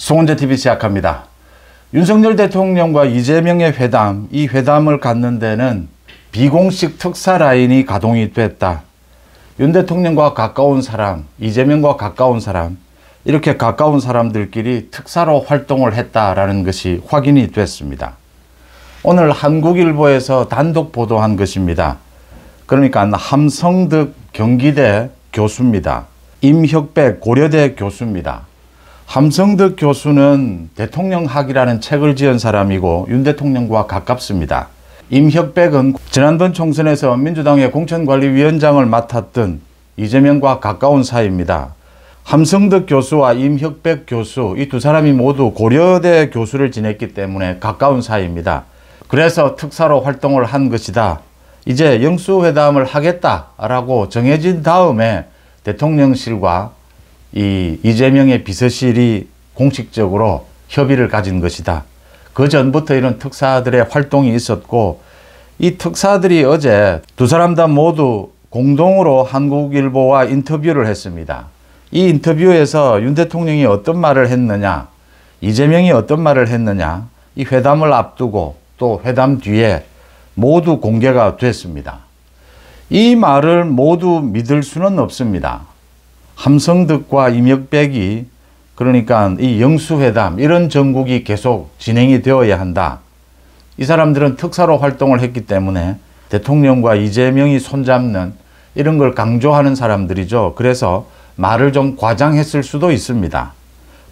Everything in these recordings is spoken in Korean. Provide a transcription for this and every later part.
송원재TV 시작합니다. 윤석열 대통령과 이재명의 회담, 이 회담을 갖는 데는 비공식 특사 라인이 가동이 됐다. 윤 대통령과 가까운 사람, 이재명과 가까운 사람, 이렇게 가까운 사람들끼리 특사로 활동을 했다라는 것이 확인이 됐습니다. 오늘 한국일보에서 단독 보도한 것입니다. 그러니까 함성득 경기대 교수입니다. 임혁백 고려대 교수입니다. 함성득 교수는 대통령학이라는 책을 지은 사람이고 윤 대통령과 가깝습니다. 임혁백은 지난번 총선에서 민주당의 공천관리위원장을 맡았던 이재명과 가까운 사이입니다. 함성득 교수와 임혁백 교수, 이 두 사람이 모두 고려대 교수를 지냈기 때문에 가까운 사이입니다. 그래서 특사로 활동을 한 것이다. 이제 영수회담을 하겠다라고 정해진 다음에 대통령실과 이재명의 비서실이 공식적으로 협의를 가진 것이다. 그 전부터 이런 특사들의 활동이 있었고, 이 특사들이 어제 두 사람 다 모두 공동으로 한국일보와 인터뷰를 했습니다. 이 인터뷰에서 윤 대통령이 어떤 말을 했느냐, 이재명이 어떤 말을 했느냐, 이 회담을 앞두고 또 회담 뒤에 모두 공개가 됐습니다. 이 말을 모두 믿을 수는 없습니다. 함성득과 임혁백이, 그러니까 이 영수회담, 이런 정국이 계속 진행이 되어야 한다. 이 사람들은 특사로 활동을 했기 때문에 대통령과 이재명이 손잡는 이런 걸 강조하는 사람들이죠. 그래서 말을 좀 과장했을 수도 있습니다.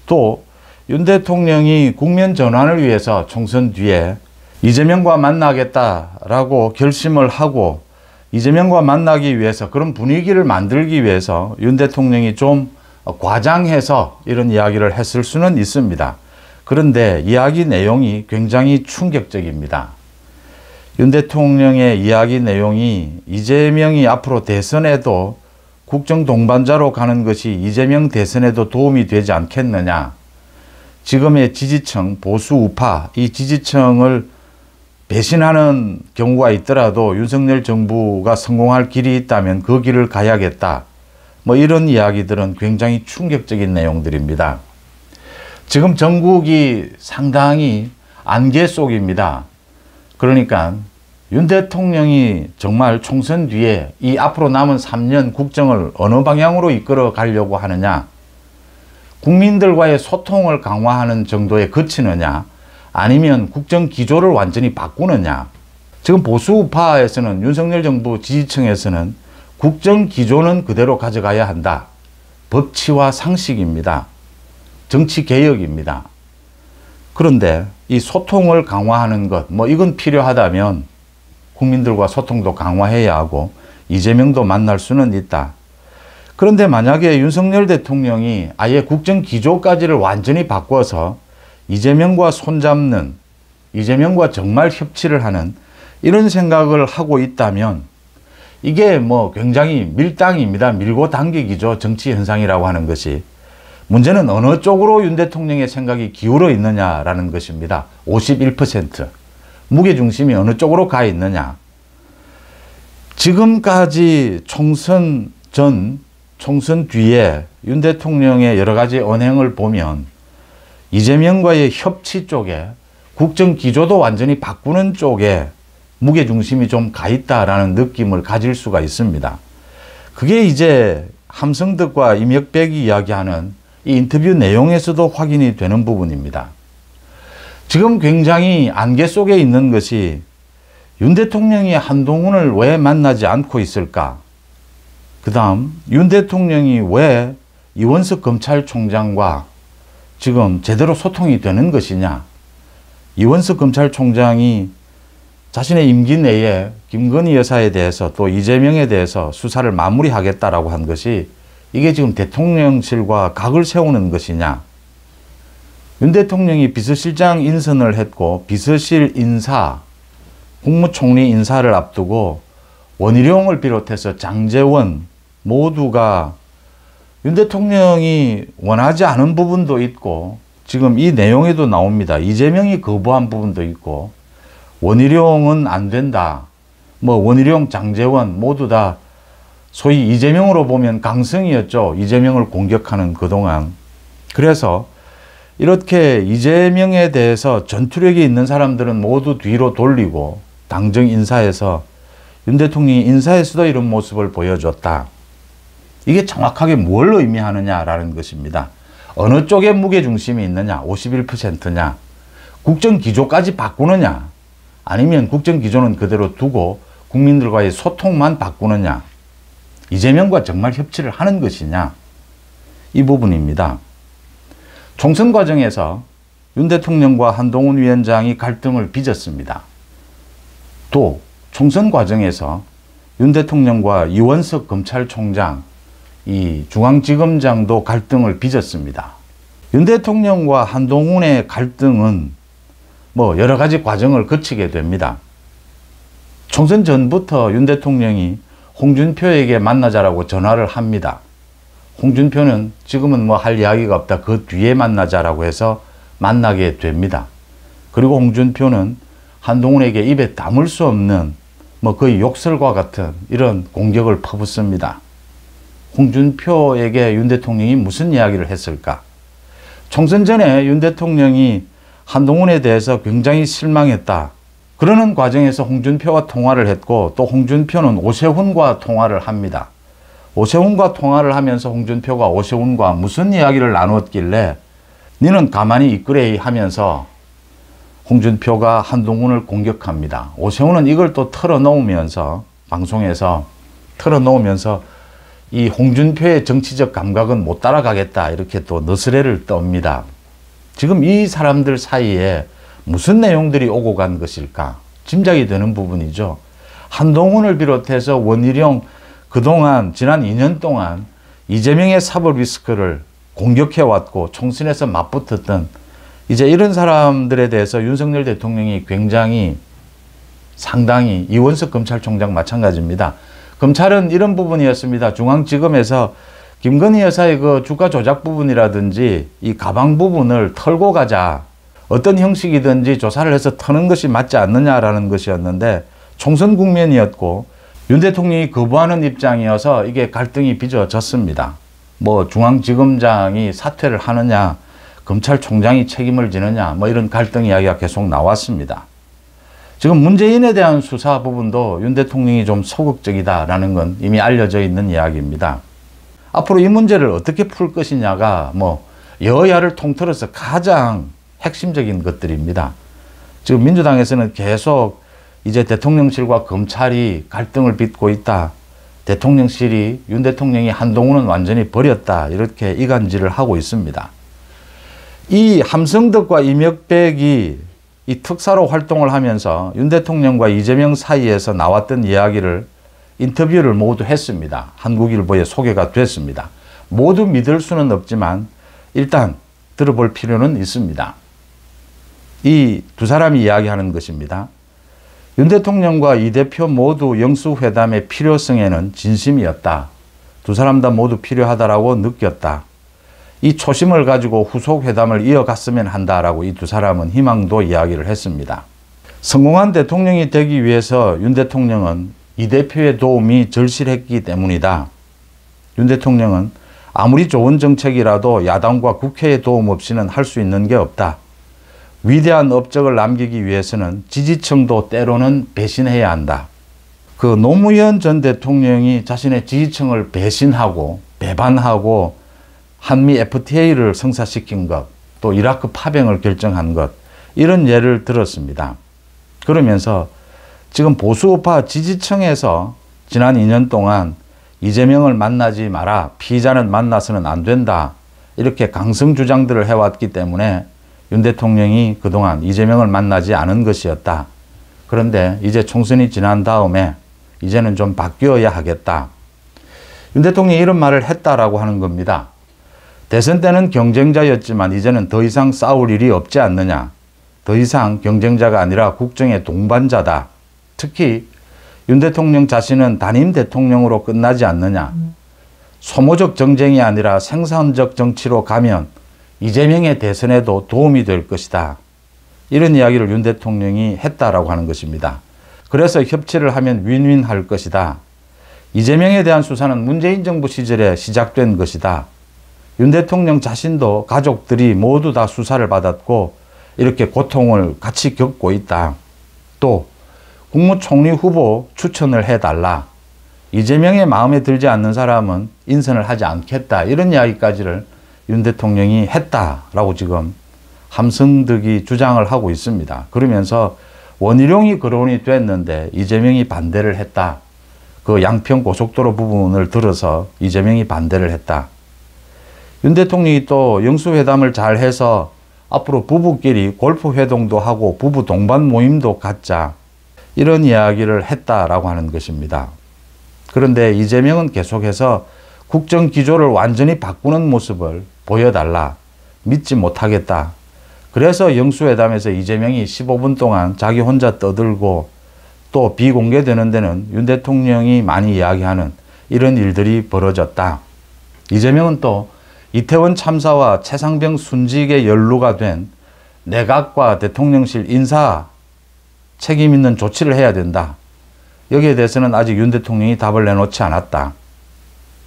또 윤 대통령이 국면 전환을 위해서 총선 뒤에 이재명과 만나겠다라고 결심을 하고, 이재명과 만나기 위해서, 그런 분위기를 만들기 위해서 윤 대통령이 좀 과장해서 이런 이야기를 했을 수는 있습니다. 그런데 이야기 내용이 굉장히 충격적입니다. 윤 대통령의 이야기 내용이 이재명이 앞으로 대선에도 국정 동반자로 가는 것이 이재명 대선에도 도움이 되지 않겠느냐. 지금의 지지층, 보수 우파, 이 지지층을 배신하는 경우가 있더라도 윤석열 정부가 성공할 길이 있다면 그 길을 가야겠다. 뭐 이런 이야기들은 굉장히 충격적인 내용들입니다. 지금 전국이 상당히 안개 속입니다. 그러니까 윤 대통령이 정말 총선 뒤에 이 앞으로 남은 3년 국정을 어느 방향으로 이끌어 가려고 하느냐, 국민들과의 소통을 강화하는 정도에 그치느냐, 아니면 국정 기조를 완전히 바꾸느냐. 지금 보수 우파에서는, 윤석열 정부 지지층에서는 국정 기조는 그대로 가져가야 한다. 법치와 상식입니다. 정치 개혁입니다. 그런데 이 소통을 강화하는 것, 뭐 이건 필요하다면 국민들과 소통도 강화해야 하고 이재명도 만날 수는 있다. 그런데 만약에 윤석열 대통령이 아예 국정 기조까지를 완전히 바꿔서 이재명과 손잡는, 이재명과 정말 협치를 하는 이런 생각을 하고 있다면 이게 뭐 굉장히 밀당입니다. 밀고 당기기죠. 정치 현상이라고 하는 것이. 문제는 어느 쪽으로 윤 대통령의 생각이 기울어 있느냐라는 것입니다. 51%. 무게중심이 어느 쪽으로 가 있느냐. 지금까지 총선 전, 총선 뒤에 윤 대통령의 여러 가지 언행을 보면 이재명과의 협치 쪽에, 국정 기조도 완전히 바꾸는 쪽에 무게중심이 좀 가 있다라는 느낌을 가질 수가 있습니다. 그게 이제 함성득과 임혁백이 이야기하는 이 인터뷰 내용에서도 확인이 되는 부분입니다. 지금 굉장히 안개 속에 있는 것이 윤 대통령이 한동훈을 왜 만나지 않고 있을까? 그 다음 윤 대통령이 왜 이원석 검찰총장과 지금 제대로 소통이 되는 것이냐. 이원석 검찰총장이 자신의 임기 내에 김건희 여사에 대해서 또 이재명에 대해서 수사를 마무리하겠다라고 한 것이, 이게 지금 대통령실과 각을 세우는 것이냐. 윤 대통령이 비서실장 인선을 했고 비서실 인사, 국무총리 인사를 앞두고 원희룡을 비롯해서 장제원 모두가 윤 대통령이 원하지 않은 부분도 있고, 지금 이 내용에도 나옵니다. 이재명이 거부한 부분도 있고, 원희룡은 안 된다. 뭐 원희룡, 장제원 모두 다 소위 이재명으로 보면 강성이었죠. 이재명을 공격하는 그동안. 그래서 이렇게 이재명에 대해서 전투력이 있는 사람들은 모두 뒤로 돌리고 당정 인사에서 윤 대통령이 인사에서도 이런 모습을 보여줬다. 이게 정확하게 뭘 의미하느냐라는 것입니다. 어느 쪽에 무게중심이 있느냐, 51%냐, 국정기조까지 바꾸느냐, 아니면 국정기조는 그대로 두고 국민들과의 소통만 바꾸느냐, 이재명과 정말 협치를 하는 것이냐, 이 부분입니다. 총선 과정에서 윤 대통령과 한동훈 위원장이 갈등을 빚었습니다. 또 총선 과정에서 윤 대통령과 이원석 검찰총장, 이 중앙지검장도 갈등을 빚었습니다. 윤 대통령과 한동훈의 갈등은 여러 가지 과정을 거치게 됩니다. 총선 전부터 윤 대통령이 홍준표에게 만나자라고 전화를 합니다. 홍준표는 지금은 할 이야기가 없다. 그 뒤에 만나자라고 해서 만나게 됩니다. 그리고 홍준표는 한동훈에게 입에 담을 수 없는 거의 욕설과 같은 이런 공격을 퍼붓습니다. 홍준표에게 윤 대통령이 무슨 이야기를 했을까? 총선 전에 윤 대통령이 한동훈에 대해서 굉장히 실망했다. 그러는 과정에서 홍준표와 통화를 했고 또 홍준표는 오세훈과 통화를 합니다. 오세훈과 통화를 하면서 홍준표가 오세훈과 무슨 이야기를 나눴길래 니는 가만히 있으래 하면서 홍준표가 한동훈을 공격합니다. 오세훈은 이걸 또 털어놓으면서 방송에서 털어놓으면서 이 홍준표의 정치적 감각은 못 따라가겠다 이렇게 또 너스레를 떱니다. 지금 이 사람들 사이에 무슨 내용들이 오고 간 것일까? 짐작이 되는 부분이죠. 한동훈을 비롯해서 원희룡 그동안 지난 2년 동안 이재명의 사법 리스크를 공격해왔고 총선에서 맞붙었던 이제 이런 사람들에 대해서 윤석열 대통령이 굉장히 상당히 이원석 검찰총장 마찬가지입니다. 검찰은 이런 부분이었습니다. 중앙지검에서 김건희 여사의 그 주가 조작 부분이라든지 이 가방 부분을 털고 가자. 어떤 형식이든지 조사를 해서 터는 것이 맞지 않느냐라는 것이었는데 총선 국면이었고 윤 대통령이 거부하는 입장이어서 이게 갈등이 빚어졌습니다. 중앙지검장이 사퇴를 하느냐, 검찰총장이 책임을 지느냐, 이런 갈등 이야기가 계속 나왔습니다. 지금 문재인에 대한 수사 부분도 윤 대통령이 좀 소극적이다라는 건 이미 알려져 있는 이야기입니다. 앞으로 이 문제를 어떻게 풀 것이냐가 여야를 통틀어서 가장 핵심적인 것들입니다. 지금 민주당에서는 계속 이제 대통령실과 검찰이 갈등을 빚고 있다. 대통령실이 윤 대통령이 한동훈은 완전히 버렸다. 이렇게 이간질을 하고 있습니다. 이 함성덕과 이명백이 이 특사로 활동을 하면서 윤 대통령과 이재명 사이에서 나왔던 이야기를 인터뷰를 모두 했습니다. 한국일보에 소개가 됐습니다. 모두 믿을 수는 없지만 일단 들어볼 필요는 있습니다. 이 두 사람이 이야기하는 것입니다. 윤 대통령과 이 대표 모두 영수회담의 필요성에는 진심이었다. 두 사람 다 모두 필요하다라고 느꼈다. 이 초심을 가지고 후속 회담을 이어갔으면 한다라고 이 두 사람은 희망도 이야기를 했습니다. 성공한 대통령이 되기 위해서 윤 대통령은 이 대표의 도움이 절실했기 때문이다. 윤 대통령은 아무리 좋은 정책이라도 야당과 국회의 도움 없이는 할 수 있는 게 없다. 위대한 업적을 남기기 위해서는 지지층도 때로는 배신해야 한다. 그 노무현 전 대통령이 자신의 지지층을 배신하고 배반하고 한미 FTA를 성사시킨 것, 또 이라크 파병을 결정한 것, 이런 예를 들었습니다. 그러면서 지금 보수우파 지지층에서 지난 2년 동안 이재명을 만나지 마라, 피의자는 만나서는 안 된다, 이렇게 강성 주장들을 해왔기 때문에 윤 대통령이 그동안 이재명을 만나지 않은 것이었다. 그런데 이제 총선이 지난 다음에 이제는 좀 바뀌어야 하겠다. 윤 대통령이 이런 말을 했다라고 하는 겁니다. 대선 때는 경쟁자였지만 이제는 더 이상 싸울 일이 없지 않느냐. 더 이상 경쟁자가 아니라 국정의 동반자다. 특히 윤 대통령 자신은 단임 대통령으로 끝나지 않느냐. 소모적 정쟁이 아니라 생산적 정치로 가면 이재명의 대선에도 도움이 될 것이다. 이런 이야기를 윤 대통령이 했다라고 하는 것입니다. 그래서 협치를 하면 윈윈 할 것이다. 이재명에 대한 수사는 문재인 정부 시절에 시작된 것이다. 윤 대통령 자신도 가족들이 모두 다 수사를 받았고 이렇게 고통을 같이 겪고 있다. 또 국무총리 후보 추천을 해달라. 이재명의 마음에 들지 않는 사람은 인선을 하지 않겠다. 이런 이야기까지를 윤 대통령이 했다라고 지금 함성득이 주장을 하고 있습니다. 그러면서 원희룡이 거론이 됐는데 이재명이 반대를 했다. 그 양평 고속도로 부분을 들어서 이재명이 반대를 했다. 윤 대통령이 또 영수회담을 잘 해서 앞으로 부부끼리 골프 회동도 하고 부부 동반 모임도 갖자. 이런 이야기를 했다라고 하는 것입니다. 그런데 이재명은 계속해서 국정 기조를 완전히 바꾸는 모습을 보여달라. 믿지 못하겠다. 그래서 영수회담에서 이재명이 15분 동안 자기 혼자 떠들고 또 비공개되는 데는 윤 대통령이 많이 이야기하는 이런 일들이 벌어졌다. 이재명은 또 이태원 참사와 최상병 순직에 연루가 된 내각과 대통령실 인사 책임 있는 조치를 해야 된다. 여기에 대해서는 아직 윤 대통령이 답을 내놓지 않았다.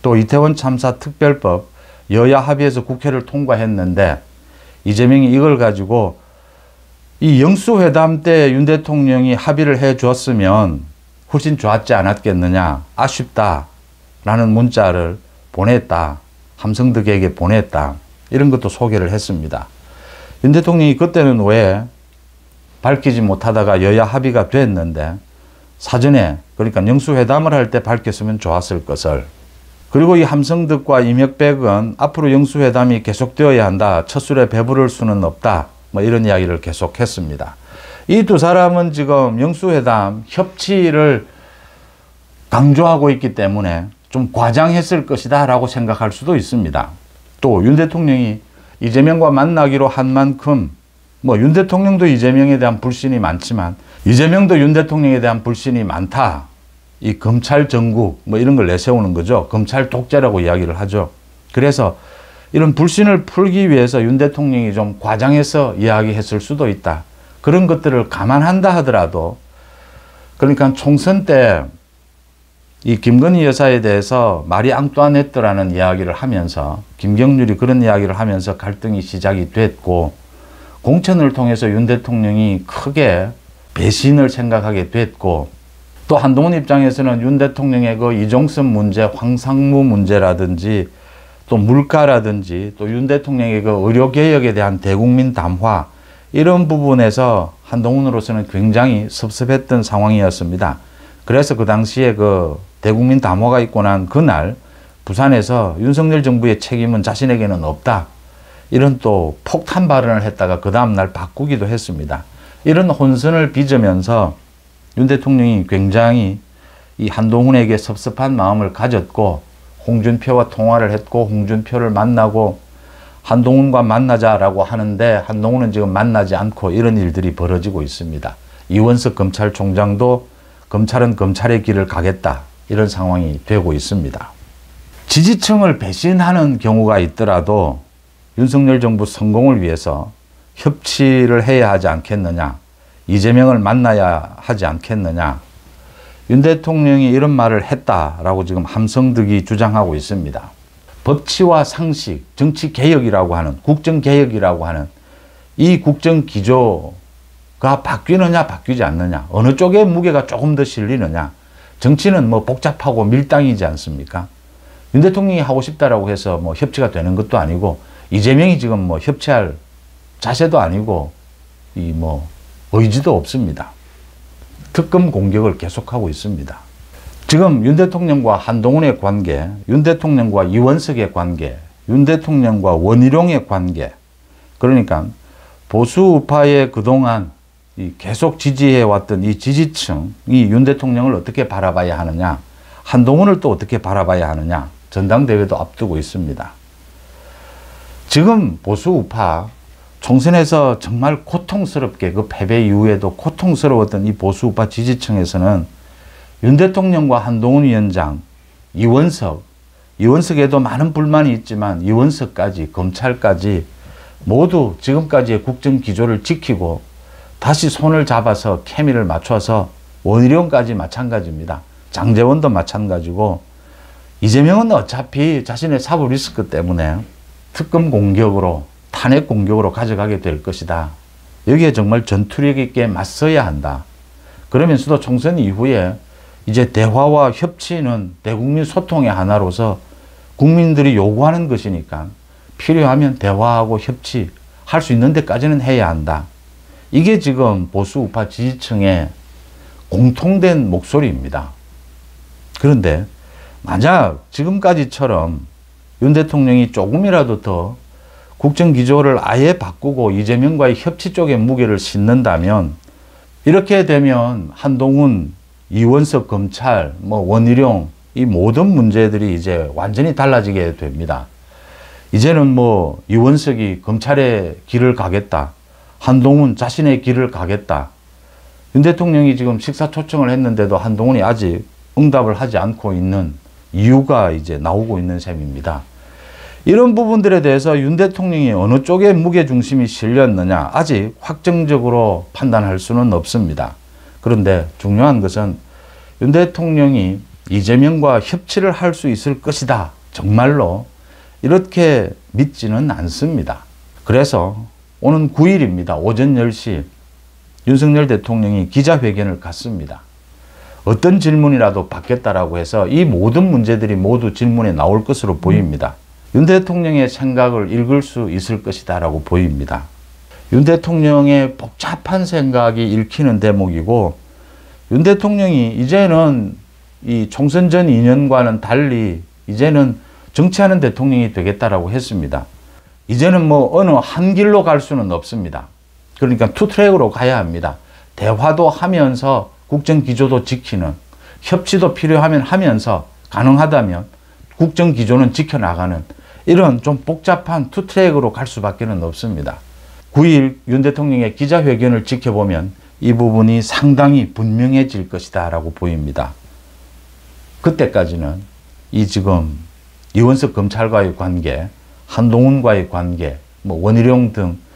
또 이태원 참사 특별법 여야 합의해서 국회를 통과했는데 이재명이 이걸 가지고 이 영수회담 때 윤 대통령이 합의를 해 주었으면 훨씬 좋았지 않았겠느냐. 아쉽다라는 문자를 보냈다. 함성득에게 보냈다. 이런 것도 소개를 했습니다. 윤 대통령이 그때는 왜 밝히지 못하다가 여야 합의가 됐는데 사전에 그러니까 영수회담을 할 때 밝혔으면 좋았을 것을. 그리고 이 함성득과 이명백은 앞으로 영수회담이 계속되어야 한다. 첫 술에 배부를 수는 없다. 뭐 이런 이야기를 계속했습니다. 이 두 사람은 지금 영수회담 협치를 강조하고 있기 때문에 좀 과장했을 것이다 라고 생각할 수도 있습니다. 또 윤 대통령이 이재명과 만나기로 한 만큼 뭐 윤 대통령도 이재명에 대한 불신이 많지만 이재명도 윤 대통령에 대한 불신이 많다. 이 검찰 정국 뭐 이런 걸 내세우는 거죠. 검찰 독재라고 이야기를 하죠. 그래서 이런 불신을 풀기 위해서 윤 대통령이 좀 과장해서 이야기했을 수도 있다. 그런 것들을 감안한다 하더라도 그러니까 총선 때 이 김건희 여사에 대해서 마리 앙뚜아네트라는 이야기를 하면서 김경률이 그런 이야기를 하면서 갈등이 시작이 됐고 공천을 통해서 윤 대통령이 크게 배신을 생각하게 됐고 또 한동훈 입장에서는 윤 대통령의 그 이종섭 문제, 황상무 문제라든지 또 물가라든지 또 윤 대통령의 그 의료개혁에 대한 대국민 담화 이런 부분에서 한동훈으로서는 굉장히 섭섭했던 상황이었습니다. 그래서 그 당시에 그 대국민 담화가 있고 난 그날 부산에서 윤석열 정부의 책임은 자신에게는 없다. 이런 또 폭탄 발언을 했다가 그 다음날 바꾸기도 했습니다. 이런 혼선을 빚으면서 윤 대통령이 굉장히 이 한동훈에게 섭섭한 마음을 가졌고 홍준표와 통화를 했고 홍준표를 만나고 한동훈과 만나자라고 하는데 한동훈은 지금 만나지 않고 이런 일들이 벌어지고 있습니다. 이원석 검찰총장도 검찰은 검찰의 길을 가겠다. 이런 상황이 되고 있습니다. 지지층을 배신하는 경우가 있더라도 윤석열 정부 성공을 위해서 협치를 해야 하지 않겠느냐. 이재명을 만나야 하지 않겠느냐. 윤 대통령이 이런 말을 했다라고 지금 함성득이 주장하고 있습니다. 법치와 상식, 정치개혁이라고 하는, 국정개혁이라고 하는 이 국정기조가 바뀌느냐 바뀌지 않느냐. 어느 쪽에 무게가 조금 더 실리느냐. 정치는 뭐 복잡하고 밀당이지 않습니까? 윤 대통령이 하고 싶다라고 해서 뭐 협치가 되는 것도 아니고 이재명이 지금 뭐 협치할 자세도 아니고 이 뭐 의지도 없습니다. 특검 공격을 계속하고 있습니다. 지금 윤 대통령과 한동훈의 관계, 윤 대통령과 이원석의 관계, 윤 대통령과 원희룡의 관계, 그러니까 보수 우파의 그동안 계속 지지해왔던 이 지지층이 윤 대통령을 어떻게 바라봐야 하느냐, 한동훈을 또 어떻게 바라봐야 하느냐, 전당대회도 앞두고 있습니다. 지금 보수 우파 총선에서 정말 고통스럽게 그 패배 이후에도 고통스러웠던 이 보수 우파 지지층에서는 윤 대통령과 한동훈 위원장, 이원석에도 많은 불만이 있지만 이원석까지, 검찰까지 모두 지금까지의 국정 기조를 지키고 다시 손을 잡아서 케미를 맞춰서 원희룡까지 마찬가지입니다. 장제원도 마찬가지고 이재명은 어차피 자신의 사법 리스크 때문에 특검 공격으로 탄핵 공격으로 가져가게 될 것이다. 여기에 정말 전투력 있게 맞서야 한다. 그러면서도 총선 이후에 이제 대화와 협치는 대국민 소통의 하나로서 국민들이 요구하는 것이니까 필요하면 대화하고 협치할 수 있는 데까지는 해야 한다. 이게 지금 보수 우파 지지층의 공통된 목소리입니다. 그런데 만약 지금까지처럼 윤 대통령이 조금이라도 더 국정기조를 아예 바꾸고 이재명과의 협치 쪽에 무게를 싣는다면 이렇게 되면 한동훈, 이원석 검찰, 원희룡 이 모든 문제들이 이제 완전히 달라지게 됩니다. 이제는 이원석이 검찰의 길을 가겠다. 한동훈 자신의 길을 가겠다. 윤 대통령이 지금 식사 초청을 했는데도 한동훈이 아직 응답을 하지 않고 있는 이유가 이제 나오고 있는 셈입니다. 이런 부분들에 대해서 윤 대통령이 어느 쪽에 무게중심이 실렸느냐 아직 확정적으로 판단할 수는 없습니다. 그런데 중요한 것은 윤 대통령이 이재명과 협치를 할 수 있을 것이다. 정말로 이렇게 믿지는 않습니다. 그래서 오는 9일입니다. 오전 10시 윤석열 대통령이 기자회견을 갖습니다. 어떤 질문이라도 받겠다라고 해서 이 모든 문제들이 모두 질문에 나올 것으로 보입니다. 윤 대통령의 생각을 읽을 수 있을 것이다 라고 보입니다. 윤 대통령의 복잡한 생각이 읽히는 대목이고 윤 대통령이 이제는 이 총선 전 2년과는 달리 이제는 정치하는 대통령이 되겠다라고 했습니다. 이제는 어느 한 길로 갈 수는 없습니다. 그러니까 투트랙으로 가야 합니다. 대화도 하면서 국정기조도 지키는, 협치도 필요하면 하면서 가능하다면 국정기조는 지켜나가는 이런 좀 복잡한 투트랙으로 갈 수밖에 없습니다. 9일 윤 대통령의 기자회견을 지켜보면 이 부분이 상당히 분명해질 것이다 라고 보입니다. 그때까지는 이 지금 이원석 검찰과의 관계, 한동훈과의 관계, 원희룡 등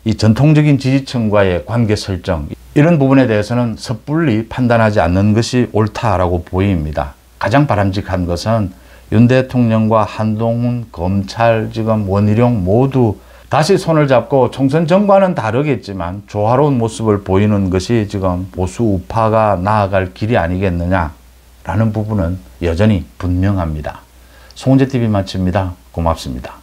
이 전통적인 지지층과의 관계 설정 이런 부분에 대해서는 섣불리 판단하지 않는 것이 옳다라고 보입니다. 가장 바람직한 것은 윤 대통령과 한동훈, 검찰, 지금 원희룡 모두 다시 손을 잡고 총선 전과는 다르겠지만 조화로운 모습을 보이는 것이 지금 보수 우파가 나아갈 길이 아니겠느냐라는 부분은 여전히 분명합니다. 송은재TV 마칩니다. 고맙습니다.